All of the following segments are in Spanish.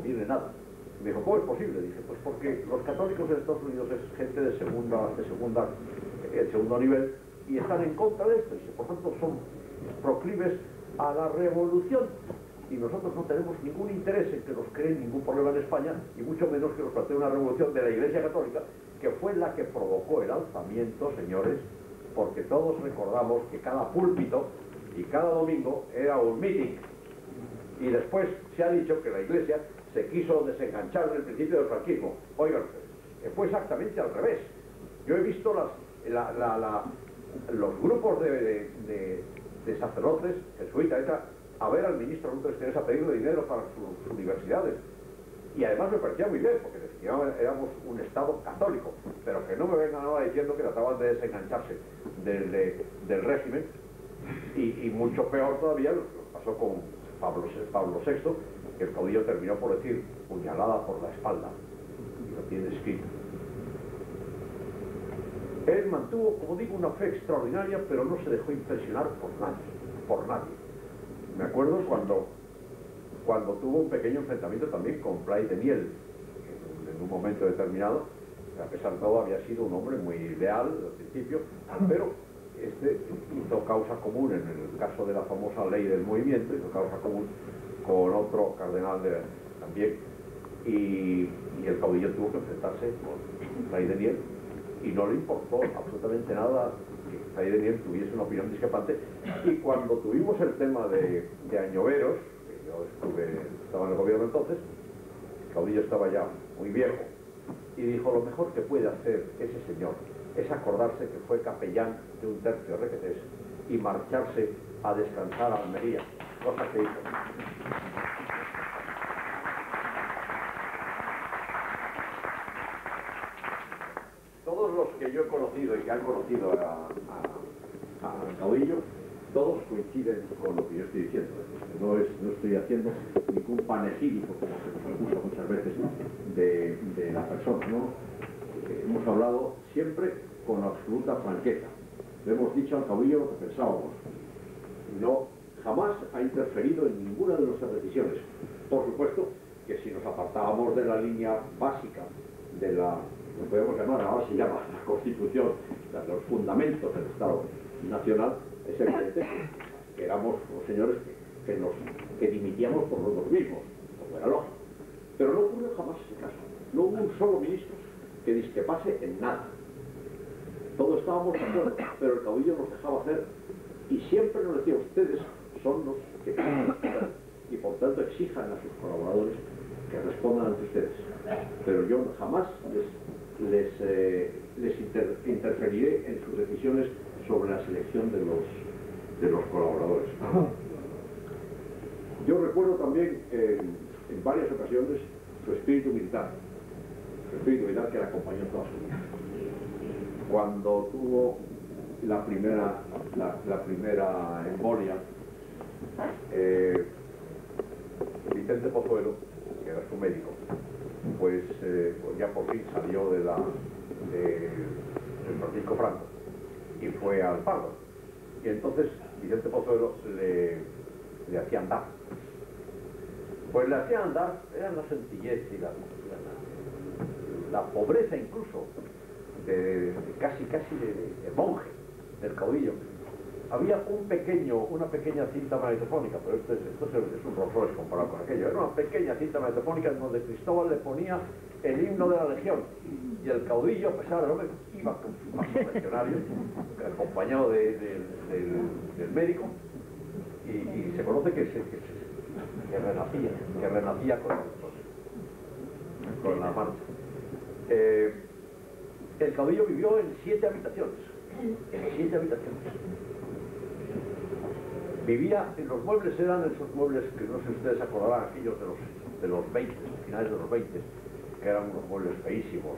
conviene nada. Me dijo, ¿cómo es posible? Dije, pues porque los católicos en Estados Unidos es gente de segundo nivel y están en contra de esto. Y por tanto son proclives a la revolución. Y nosotros no tenemos ningún interés en que nos creen ningún problema en España, y mucho menos que nos plantee una revolución de la Iglesia Católica, que fue la que provocó el alzamiento, señores, porque todos recordamos que cada púlpito y cada domingo era un meeting. Y después se ha dicho que la Iglesia se quiso desenganchar del principio del franquismo. Oigan ustedes, fue exactamente al revés. Yo he visto los grupos de sacerdotes jesuitas a ver al ministro de Exteriores a pedirle dinero para sus universidades. Y además me parecía muy bien, porque éramos un Estado católico, pero que no me vengan ahora diciendo que trataban de desengancharse del régimen, y mucho peor todavía lo que pasó con Pablo VI, que el caudillo terminó por decir puñalada por la espalda, y lo tiene escrito. Él mantuvo, como digo, una fe extraordinaria, pero no se dejó impresionar por nadie. Me acuerdo cuando tuvo un pequeño enfrentamiento también con Pray de Miel, que en un momento determinado, a pesar de todo, había sido un hombre muy leal al principio, pero hizo causa común en el caso de la famosa ley del movimiento, hizo causa común con otro cardenal también, y el caudillo tuvo que enfrentarse con Pray de Miel, y no le importó absolutamente nada que Pray de Miel tuviese una opinión discrepante. Y cuando tuvimos el tema de Añoveros, que yo estaba en el gobierno entonces, el caudillo estaba ya muy viejo, y dijo, lo mejor que puede hacer ese señor es acordarse que fue capellán de un tercio requetés y marcharse a descansar a Almería, cosa que hizo. Todos los que yo he conocido y que han conocido al caudillo, todos coinciden con lo que yo estoy diciendo. No estoy haciendo ningún panegírico, como se nos acusa muchas veces, de la persona, ¿no? Hemos hablado siempre con absoluta franqueza. Le hemos dicho al caudillo lo que pensábamos. No, jamás ha interferido en ninguna de nuestras decisiones. Por supuesto que si nos apartábamos de la línea básica de lo podemos llamar, ahora se llama la Constitución, los fundamentos del Estado Nacional, es evidente que éramos los señores que dimitíamos por nosotros mismos, como era lógico. Pero no ocurrió jamás ese caso. No hubo un solo ministro que discrepase en nada. Todos estábamos de acuerdo, pero el caudillo nos dejaba hacer, y siempre nos decía, ustedes son los que tienen que hacer, y por tanto exijan a sus colaboradores que respondan ante ustedes. Pero yo jamás les interferiré en sus decisiones sobre la selección de los colaboradores. Yo recuerdo también en varias ocasiones su espíritu militar que le acompañó toda su vida. Cuando tuvo la primera embolia, Vicente Pozuelo, que era su médico, pues ya por fin salió de Francisco Franco y fue al Pardo. Y entonces Vicente Pozuelo le hacía andar. Pues le hacía andar, era la sencillez y la pobreza incluso, casi de monje, del caudillo. Había una pequeña cinta magnetofónica, pero esto es un Rolls Royce comparado con aquello. Era una pequeña cinta magnetofónica en donde Cristóbal le ponía el himno de la Legión, y el caudillo, a pesar de lo que iba con su paso legionario, acompañado del médico, y se conoce que renacía con la marcha. El caudillo vivió en 7 habitaciones. Vivía en los muebles, eran esos muebles que no sé si ustedes acordarán, aquellos de los 20, finales de los 20, que eran unos muebles feísimos.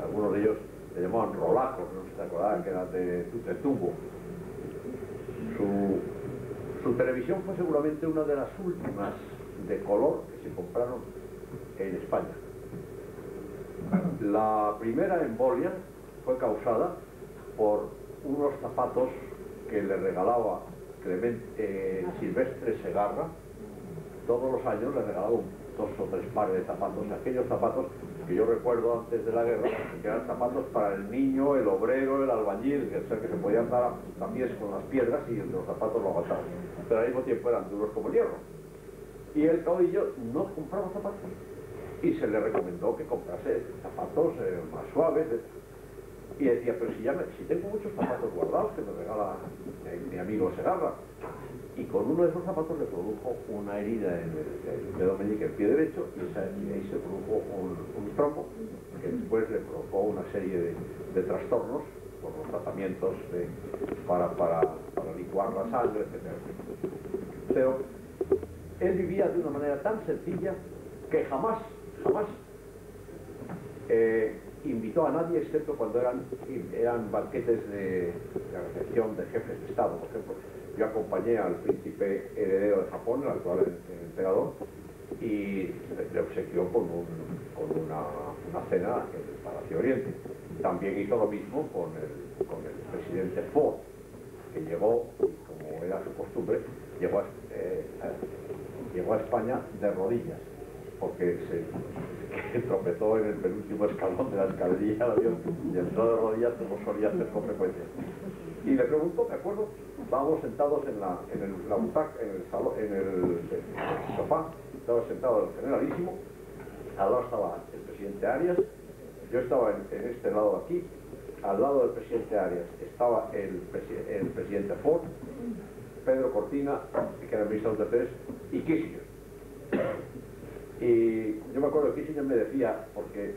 Algunos de ellos se llamaban rolacos, no sé si se acordarán, que eran de tubo. Su televisión fue seguramente una de las últimas de color que se compraron en España. La primera embolia fue causada por unos zapatos que le regalaba Silvestre Segarra. Todos los años le regalaba 2 o 3 pares de zapatos, aquellos zapatos que yo recuerdo antes de la guerra, que eran zapatos para el niño, el obrero, el albañil, que se podían dar a pies con las piedras y los zapatos lo aguantaban, pero al mismo tiempo eran duros como el hierro. Y el caudillo no compraba zapatos y se le recomendó que comprase zapatos más suaves, y decía, pero si tengo muchos zapatos guardados que me regala mi amigo Segarra. Y con uno de esos zapatos le produjo una herida en el dedo meñique, el pie derecho, y ahí se produjo un trombo que después le provocó una serie de trastornos por los tratamientos para licuar la sangre, etc. Pero él vivía de una manera tan sencilla que jamás invitó a nadie, excepto cuando eran banquetes de recepción de jefes de Estado. Por ejemplo, yo acompañé al príncipe heredero de Japón, el actual emperador, y le obsequió con una cena en el Palacio Oriente. También hizo lo mismo con el presidente Ford, que llegó, como era su costumbre, llegó a España de rodillas, porque se tropezó en el penúltimo escalón de la escalería del avión y entró de rodillas como solía hacer con frecuencia. Y le preguntó, me acuerdo, estábamos sentados en la butaca, en el sofá, estaba sentado el generalísimo, al lado estaba el presidente Arias, yo estaba en este lado de aquí, al lado del presidente Arias estaba el presidente Ford, Pedro Cortina, que era el ministro de Tercero, y Kissinger. Y yo me acuerdo que Kissinger me decía, porque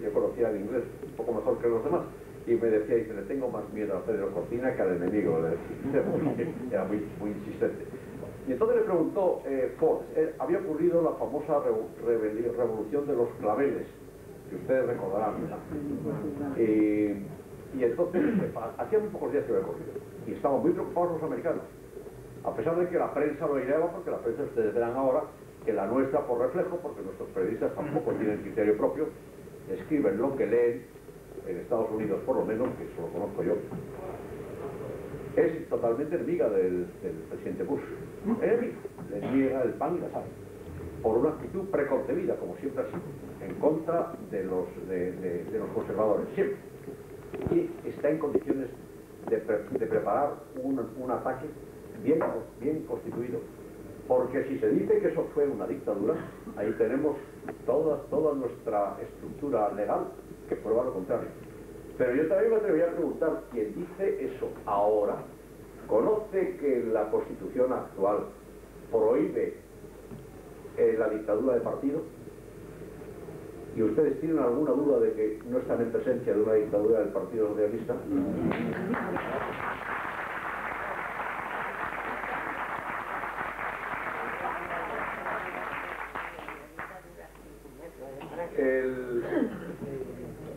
yo conocía el inglés un poco mejor que los demás, y me decía, dice, le tengo más miedo a Pedro Cortina que al enemigo, era muy insistente. Y entonces le preguntó Ford, había ocurrido la famosa revolución de los claveles, que ustedes recordarán, ¿verdad? Y entonces, hacía muy pocos días que había ocurrido, y estaban muy preocupados los americanos, a pesar de que la prensa lo aireaba, porque la prensa, ustedes verán ahora, que la nuestra por reflejo, porque nuestros periodistas tampoco tienen criterio propio, escriben lo que leen, en Estados Unidos por lo menos, que eso lo conozco yo, es totalmente enemiga del presidente Bush. Enemiga, le niega el pan y la sal, por una actitud preconcebida, como siempre ha sido, en contra de los conservadores, siempre. Y está en condiciones de preparar un ataque bien constituido. Porque si se dice que eso fue una dictadura, ahí tenemos toda nuestra estructura legal que prueba lo contrario. Pero yo también me atrevería a preguntar, quien dice eso ahora, ¿conoce que la Constitución actual prohíbe la dictadura de partido? ¿Y ustedes tienen alguna duda de que no están en presencia de una dictadura del Partido Socialista?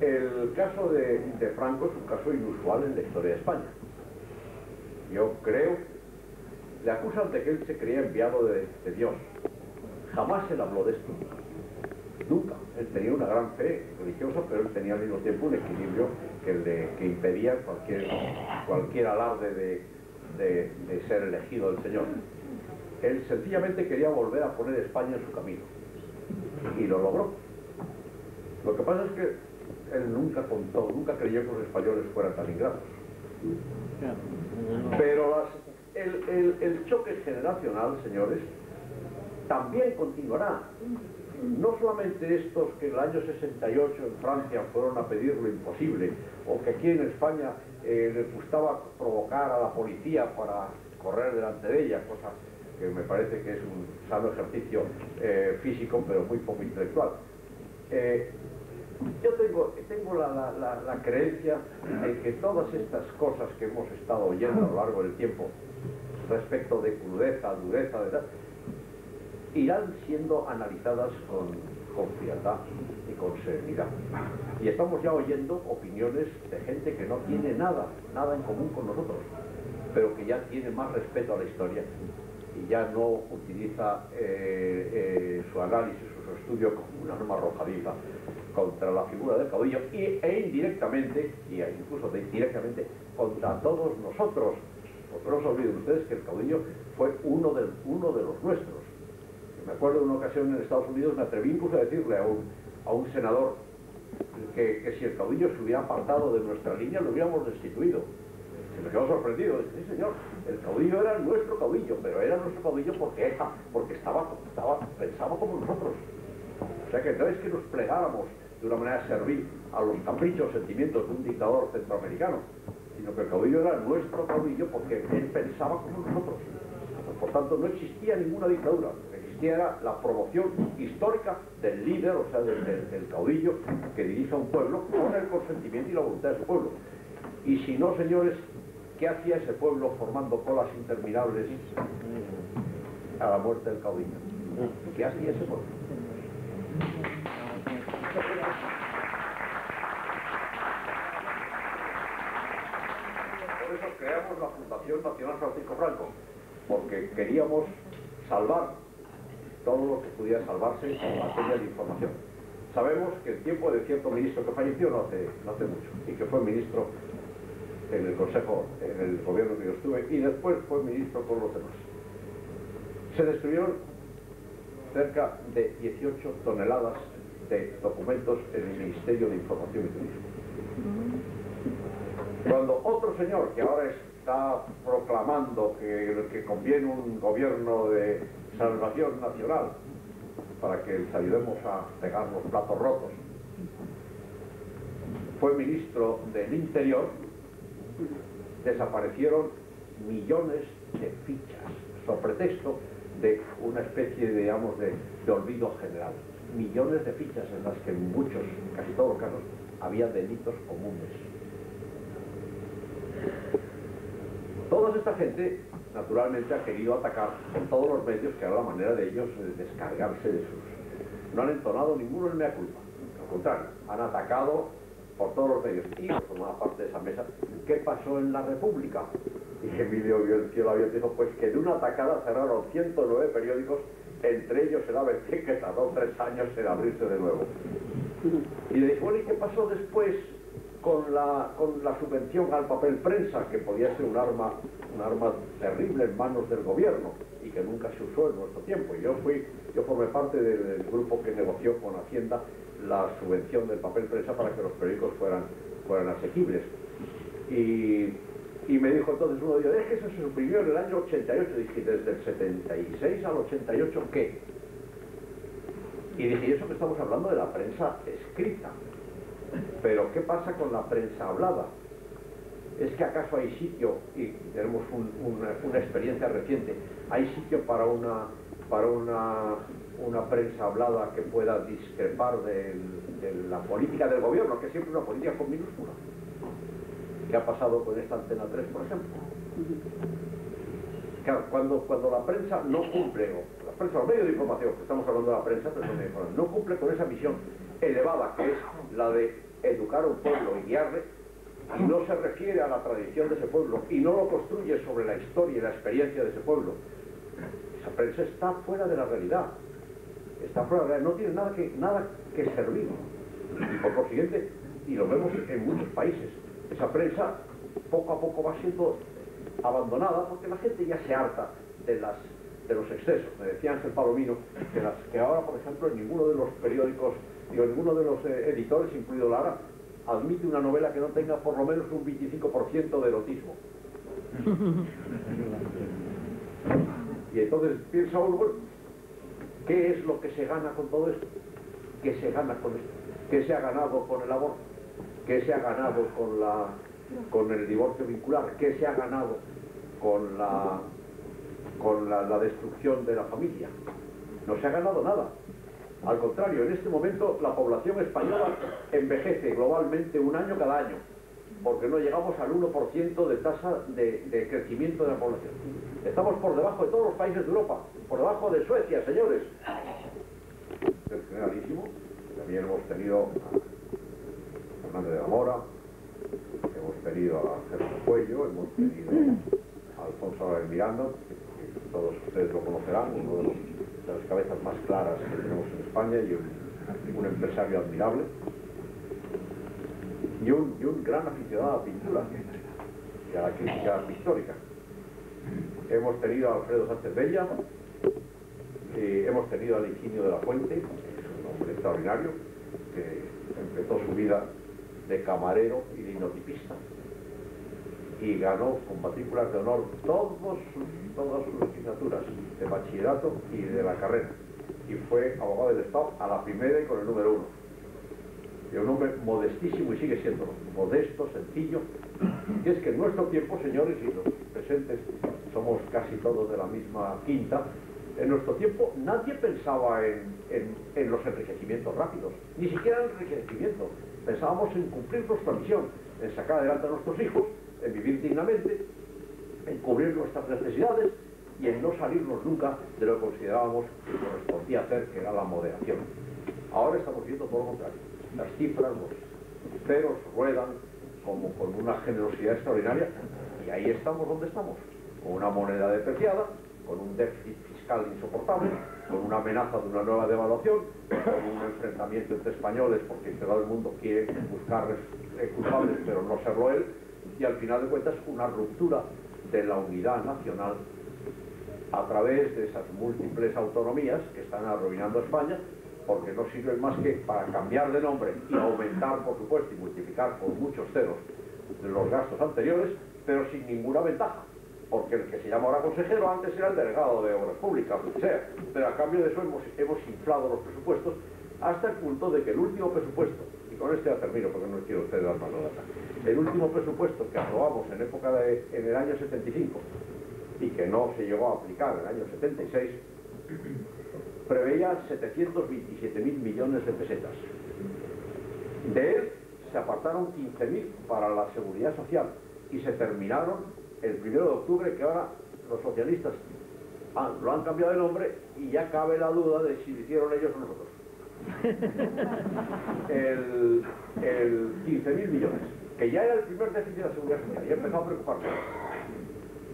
El caso de Franco es un caso inusual en la historia de España. Yo creo, le acusan de que él se creía enviado de Dios. Jamás él habló de esto. Nunca. Él tenía una gran fe religiosa, pero él tenía al mismo tiempo un equilibrio que impedía cualquier alarde de ser elegido del Señor. Él sencillamente quería volver a poner España en su camino. Y lo logró. Lo que pasa es que él nunca creyó que los españoles fueran tan ingratos. Pero el choque generacional, señores, también continuará. No solamente estos que en el año 68 en Francia fueron a pedir lo imposible, o que aquí en España les gustaba provocar a la policía para correr delante de ella, cosa que me parece que es un sano ejercicio físico, pero muy poco intelectual. Yo tengo la creencia en que todas estas cosas que hemos estado oyendo a lo largo del tiempo respecto de crudeza, dureza, de tal, irán siendo analizadas con frialdad y con serenidad. Y estamos ya oyendo opiniones de gente que no tiene nada en común con nosotros, pero que ya tiene más respeto a la historia y ya no utiliza su análisis, su estudio como un arma arrojadiza contra la figura del caudillo e indirectamente, y incluso directamente, contra todos nosotros. Porque no se olviden ustedes que el caudillo fue uno de los nuestros. Me acuerdo de una ocasión en Estados Unidos, me atreví incluso a decirle a un senador que si el caudillo se hubiera apartado de nuestra línea lo hubiéramos destituido. Se me quedó sorprendido. Dice, sí señor, el caudillo era nuestro caudillo, pero era nuestro caudillo porque pensaba como nosotros. O sea que no es que nos plegáramos de una manera servil a los caprichos, sentimientos de un dictador centroamericano, sino que el caudillo era nuestro caudillo porque él pensaba como nosotros. Por tanto, no existía ninguna dictadura, existía era la promoción histórica del líder, o sea, del caudillo que dirige a un pueblo con el consentimiento y la voluntad de su pueblo. Y si no, señores, ¿qué hacía ese pueblo formando colas interminables a la muerte del caudillo? ¿Qué hacía ese pueblo? Por eso creamos la Fundación Nacional Francisco Franco, porque queríamos salvar todo lo que pudiera salvarse en materia de información. Sabemos que el tiempo de cierto ministro que falleció no hace mucho, y que fue ministro en el Consejo, en el gobierno que yo estuve, y después fue ministro con los demás. Se destruyeron cerca de 18 toneladas de documentos en el Ministerio de Información y Turismo. Cuando otro señor, que ahora está proclamando que conviene un gobierno de salvación nacional para que les ayudemos a pegar los platos rotos, fue ministro del Interior, desaparecieron millones de fichas, sobre pretexto de una especie, digamos, de olvido general. Millones de fichas en las que en muchos, casi todos los casos, había delitos comunes. Toda esta gente, naturalmente, ha querido atacar por todos los medios, que era la manera de ellos descargarse de sus... No han entonado ninguno en mea culpa. Al contrario, han atacado por todos los medios. Y por formar parte de esa mesa, ¿qué pasó en la República? Y Emilio vio el cielo abierto y dijo, pues que de una atacada cerraron 109 periódicos, entre ellos el ABC, que tardó 3 años en abrirse de nuevo. Y le dijo, bueno, ¿y qué pasó después con la subvención al papel prensa, que podía ser un arma terrible en manos del gobierno y que nunca se usó en nuestro tiempo? Y yo formé parte del grupo que negoció con Hacienda la subvención del papel prensa para que los periódicos fueran asequibles. Y me dijo entonces uno de ellos, es que eso se suprimió en el año 88. Dije, ¿desde el 76 al 88 qué? Y dije, y eso que estamos hablando de la prensa escrita. Pero ¿qué pasa con la prensa hablada? ¿Es que acaso hay sitio, y tenemos una experiencia reciente, hay sitio para una prensa hablada que pueda discrepar de la política del gobierno, que es siempre una política con minúscula? ¿Qué ha pasado con esta Antena 3, por ejemplo? Claro, cuando la prensa no cumple, o la prensa, los medios de información, que estamos hablando de la prensa, pero no cumple con esa misión elevada, que es la de educar a un pueblo y guiarle, y no se refiere a la tradición de ese pueblo, y no lo construye sobre la historia y la experiencia de ese pueblo, esa prensa está fuera de la realidad. Está fuera de la realidad, no tiene nada que servir. Y por consiguiente, y lo vemos en muchos países, esa prensa poco a poco va siendo abandonada porque la gente ya se harta de los excesos. Me decía Ángel Palomino que ahora, por ejemplo, en ninguno de los periódicos, ninguno de los editores, incluido Lara, admite una novela que no tenga por lo menos un 25% de erotismo. Y entonces piensa uno, bueno, ¿qué es lo que se gana con todo esto? ¿Qué se gana con esto? ¿Qué se ha ganado con el aborto? ¿Qué se ha ganado con el divorcio vincular? ¿Qué se ha ganado con la destrucción de la familia? No se ha ganado nada. Al contrario, en este momento la población española envejece globalmente un año cada año, porque no llegamos al 1% de tasa de crecimiento de la población. Estamos por debajo de todos los países de Europa, por debajo de Suecia, señores. Es generalísimo. También hemos tenido a Fernández de la Mora, hemos tenido a Gerardo Cuello, hemos tenido a Alfonso Álvarez Miranda, que todos ustedes lo conocerán, uno de las cabezas más claras que tenemos en España, y un empresario admirable, y un gran aficionado a la pintura y a la crítica histórica. Hemos tenido a Alfredo Sánchez Bella, hemos tenido al Higinio de la Fuente, un hombre extraordinario, que empezó su vida de camarero y de linotipista, y ganó con matrículas de honor todas sus asignaturas de bachillerato y de la carrera, y fue abogado del Estado a la primera y con el número 1. Y un hombre modestísimo, y sigue siendo modesto, sencillo. Y es que en nuestro tiempo, señores, y los presentes somos casi todos de la misma quinta, en nuestro tiempo nadie pensaba en los enriquecimientos rápidos, ni siquiera en el enriquecimiento. Pensábamos en cumplir nuestra misión, en sacar adelante a nuestros hijos, en vivir dignamente, en cubrir nuestras necesidades y en no salirnos nunca de lo que considerábamos que correspondía hacer, que era la moderación. Ahora estamos viendo todo lo contrario. Las cifras, los ceros ruedan como con una generosidad extraordinaria, y ahí estamos donde estamos, con una moneda depreciada, con un déficit fiscal insoportable, con una amenaza de una nueva devaluación, con un enfrentamiento entre españoles, porque todo el mundo quiere buscar culpables pero no serlo él, y al final de cuentas una ruptura de la unidad nacional a través de esas múltiples autonomías que están arruinando a España, porque no sirven más que para cambiar de nombre y aumentar, por supuesto, y multiplicar por muchos ceros de los gastos anteriores, pero sin ninguna ventaja, porque el que se llama ahora consejero antes era el delegado de Obras Públicas, lo que sea, pero a cambio de eso hemos inflado los presupuestos hasta el punto de que el último presupuesto, y con este ya termino porque no quiero ustedes dar más nota, el último presupuesto que aprobamos en el año 75 y que no se llegó a aplicar en el año 76, preveía 727.000 millones de pesetas. De él se apartaron 15.000 para la seguridad social y se terminaron el 1 de octubre, que ahora los socialistas lo han cambiado de nombre y ya cabe la duda de si lo hicieron ellos o nosotros. el 15.000 millones, que ya era el primer déficit de la seguridad social, ya empezó a preocuparse.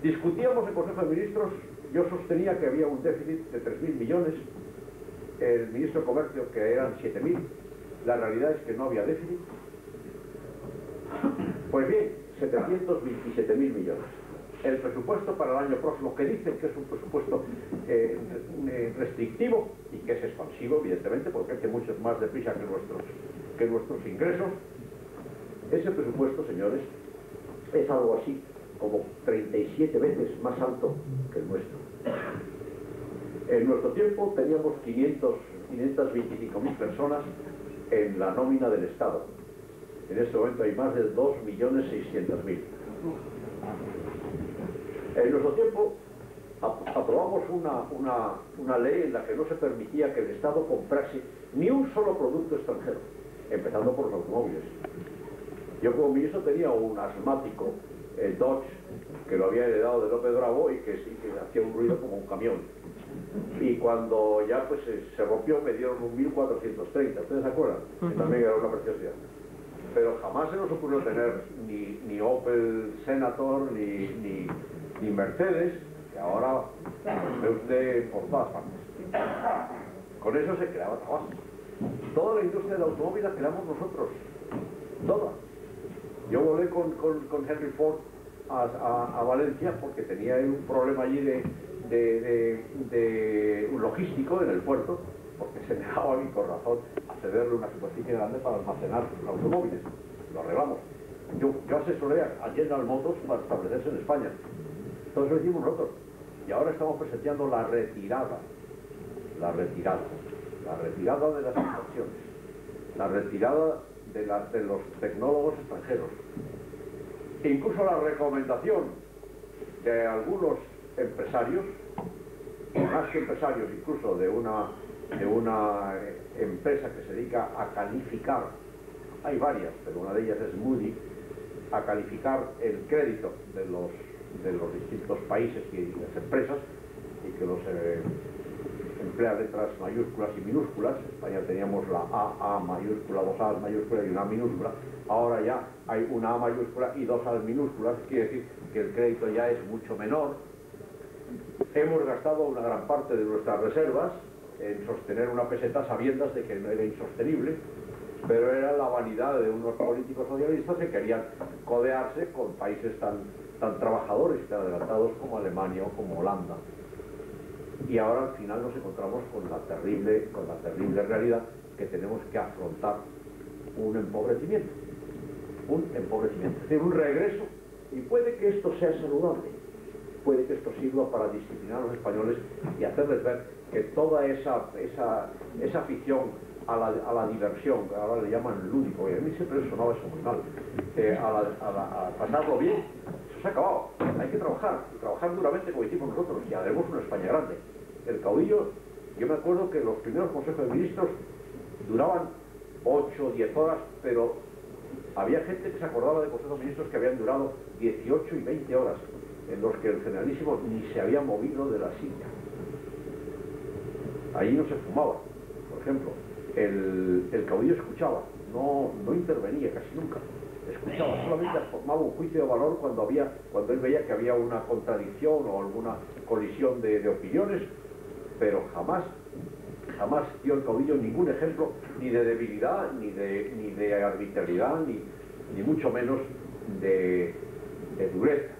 Discutíamos en Consejo de Ministros, yo sostenía que había un déficit de 3.000 millones, el ministro de Comercio que eran 7.000, la realidad es que no había déficit. Pues bien, 727.000 millones. El presupuesto para el año próximo, que dicen que es un presupuesto restrictivo y que es expansivo, evidentemente, porque crece mucho más deprisa que nuestros ingresos. Ese presupuesto, señores, es algo así como 37 veces más alto que el nuestro. En nuestro tiempo teníamos 525.000 personas en la nómina del Estado. En este momento hay más de 2.600.000. En nuestro tiempo aprobamos una ley en la que no se permitía que el Estado comprase ni un solo producto extranjero, empezando por los automóviles. Yo como ministro tenía un asmático, el Dodge, que lo había heredado de López Bravo y que hacía un ruido como un camión. Y cuando ya pues se rompió me dieron un 1430, ¿ustedes se acuerdan? Que también era una preciosidad. Pero jamás se nos ocurrió tener ni Opel Senator ni Mercedes, que ahora ve usted por todas partes. Con eso se creaba trabajo. Toda la industria del automóvil la creamos nosotros, toda. Yo volé con Henry Ford a Valencia porque tenía un problema allí de un logístico en el puerto, porque se negaba y con razón a cederle una superficie grande para almacenar automóviles. Lo arreglamos. Yo asesoré a General Motors para establecerse en España. Todo eso lo hicimos nosotros. Y ahora estamos presenciando la retirada de las inversiones, la retirada de los tecnólogos extranjeros. E incluso la recomendación de algunos empresarios, más que empresarios, incluso de una empresa que se dedica a calificar, hay varias, pero una de ellas es Moody, a calificar el crédito de los distintos países y las empresas, y que los emplea letras mayúsculas y minúsculas. En España teníamos la A mayúscula, dos A mayúsculas y una A minúscula. Ahora ya hay una A mayúscula y dos A minúsculas, quiere decir que el crédito ya es mucho menor. Hemos gastado una gran parte de nuestras reservas en sostener una peseta sabiendas de que no era insostenible, pero era la vanidad de unos políticos socialistas que querían codearse con países tan trabajadores y tan adelantados como Alemania o como Holanda. Y ahora al final nos encontramos con la terrible realidad que tenemos que afrontar un empobrecimiento, es decir, un regreso, y puede que esto sea saludable, puede que esto sirva para disciplinar a los españoles y hacerles ver que toda esa afición a la diversión, que ahora le llaman lúdico, y a mí siempre sonaba eso muy mal, a pasarlo bien, eso se ha acabado. Hay que trabajar, y trabajar duramente como hicimos nosotros, y haremos una España grande. El caudillo, yo me acuerdo que los primeros consejos de ministros duraban 8 o 10 horas, pero había gente que se acordaba de consejos de ministros que habían durado 18 y 20 horas, en los que el generalísimo ni se había movido de la silla. Ahí no se fumaba, por ejemplo. El caudillo escuchaba, no intervenía casi nunca. Escuchaba, solamente formaba un juicio de valor cuando él veía que había una contradicción o alguna colisión de opiniones, pero jamás dio el caudillo ningún ejemplo ni de debilidad, ni de arbitrariedad, ni mucho menos de dureza.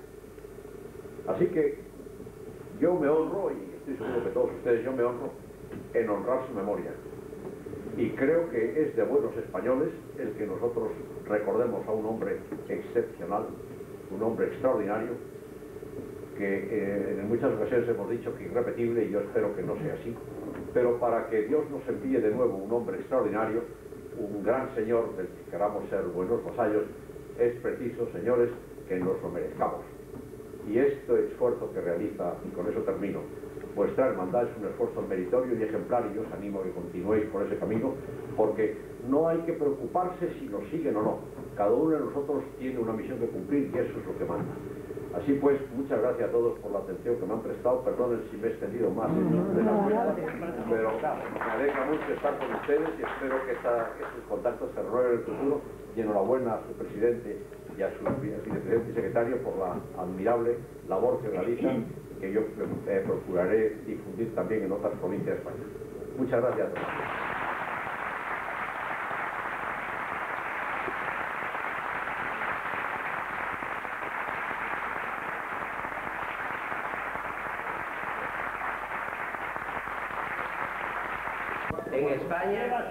Así que yo me honro, y estoy seguro que todos ustedes, yo me honro en honrar su memoria. Y creo que es de buenos españoles el que nosotros recordemos a un hombre excepcional, un hombre extraordinario, que en muchas ocasiones hemos dicho que irrepetible, y yo espero que no sea así. Pero para que Dios nos envíe de nuevo un hombre extraordinario, un gran señor del que queramos ser buenos vasallos, es preciso, señores, que nos lo merezcamos. Y este esfuerzo que realiza, y con eso termino, vuestra hermandad es un esfuerzo meritorio y ejemplar, y os animo a que continuéis por ese camino, porque no hay que preocuparse si nos siguen o no. Cada uno de nosotros tiene una misión que cumplir, y eso es lo que manda. Así pues, muchas gracias a todos por la atención que me han prestado. Perdonen si me he extendido más de la cuenta, pero me alegra mucho estar con ustedes y espero que estos contactos se renueven en el futuro. Y enhorabuena a su presidente y a su vicepresidente y secretario por la admirable labor que realizan, que yo procuraré difundir también en otras provincias de España. Muchas gracias a todos. En España